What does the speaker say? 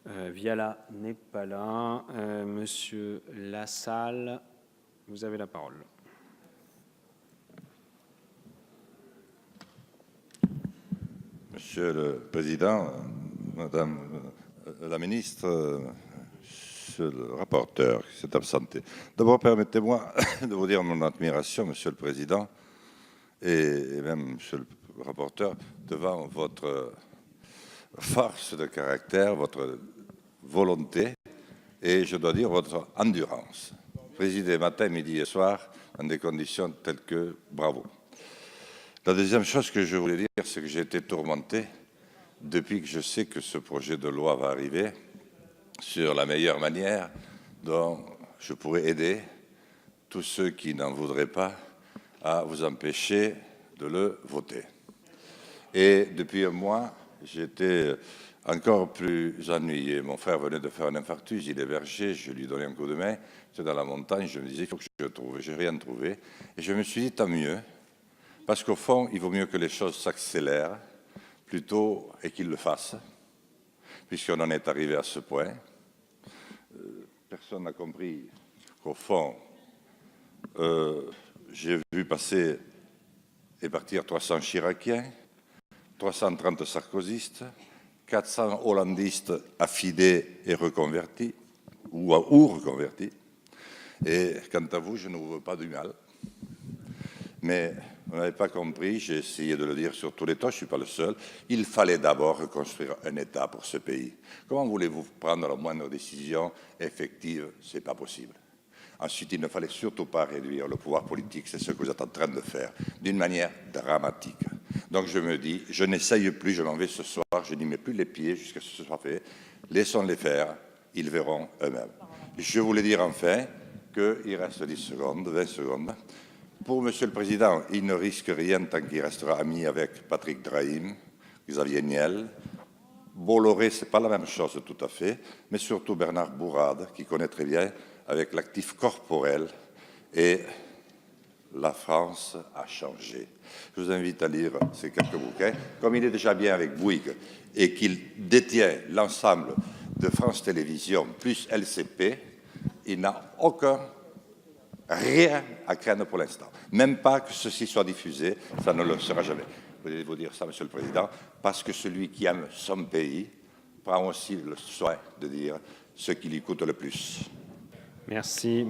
Viala n'est pas là. Monsieur Lassalle, vous avez la parole. Monsieur le Président, Madame la Ministre, Monsieur le rapporteur qui s'est absenté. D'abord, permettez-moi de vous dire mon admiration, Monsieur le Président, et même Monsieur le rapporteur, devant votre force de caractère, votre volonté et, je dois dire, votre endurance. Présider matin, midi et soir dans des conditions telles que bravo. La deuxième chose que je voulais dire, c'est que j'ai été tourmenté depuis que je sais que ce projet de loi va arriver sur la meilleure manière dont je pourrais aider tous ceux qui n'en voudraient pas à vous empêcher de le voter. Et depuis un mois, j'étais encore plus ennuyé. Mon frère venait de faire un infarctus, il est berger, je lui donnais un coup de main, j'étais dans la montagne, je me disais, il faut que je le trouve, je n'ai rien trouvé. Et je me suis dit, tant mieux, parce qu'au fond, il vaut mieux que les choses s'accélèrent plutôt et qu'ils le fassent, puisqu'on en est arrivé à ce point. Personne n'a compris qu'au fond, j'ai vu passer et partir 300 Chiraciens, 330 sarkozystes, 400 hollandistes affidés et reconvertis, ou reconvertis. Et quant à vous, je ne vous veux pas du mal. Mais vous n'avez pas compris, j'ai essayé de le dire sur tous les temps, je ne suis pas le seul, il fallait d'abord reconstruire un État pour ce pays. Comment voulez-vous prendre la moindre décision effective? Ce n'est pas possible. Ensuite, il ne fallait surtout pas réduire le pouvoir politique, c'est ce que vous êtes en train de faire, d'une manière dramatique. Donc je me dis, je n'essaye plus, je m'en vais ce soir, je n'y mets plus les pieds jusqu'à ce que ce soit fait, laissons-les faire, ils verront eux-mêmes. Je voulais dire enfin qu'il reste 10 secondes, 20 secondes. Pour Monsieur le Président, il ne risque rien tant qu'il restera ami avec Patrick Drahi, Xavier Niel. Bolloré, ce n'est pas la même chose tout à fait, mais surtout Bernard Bourade, qui connaît très bien avec l'actif corporel. Et la France a changé. Je vous invite à lire ces quelques bouquins. Comme il est déjà bien avec Bouygues et qu'il détient l'ensemble de France Télévisions plus LCP, il n'a rien à craindre pour l'instant. Même pas que ceci soit diffusé, ça ne le sera jamais. Vous devez vous dire ça, Monsieur le Président, parce que celui qui aime son pays prend aussi le soin de dire ce qui lui coûte le plus. Merci.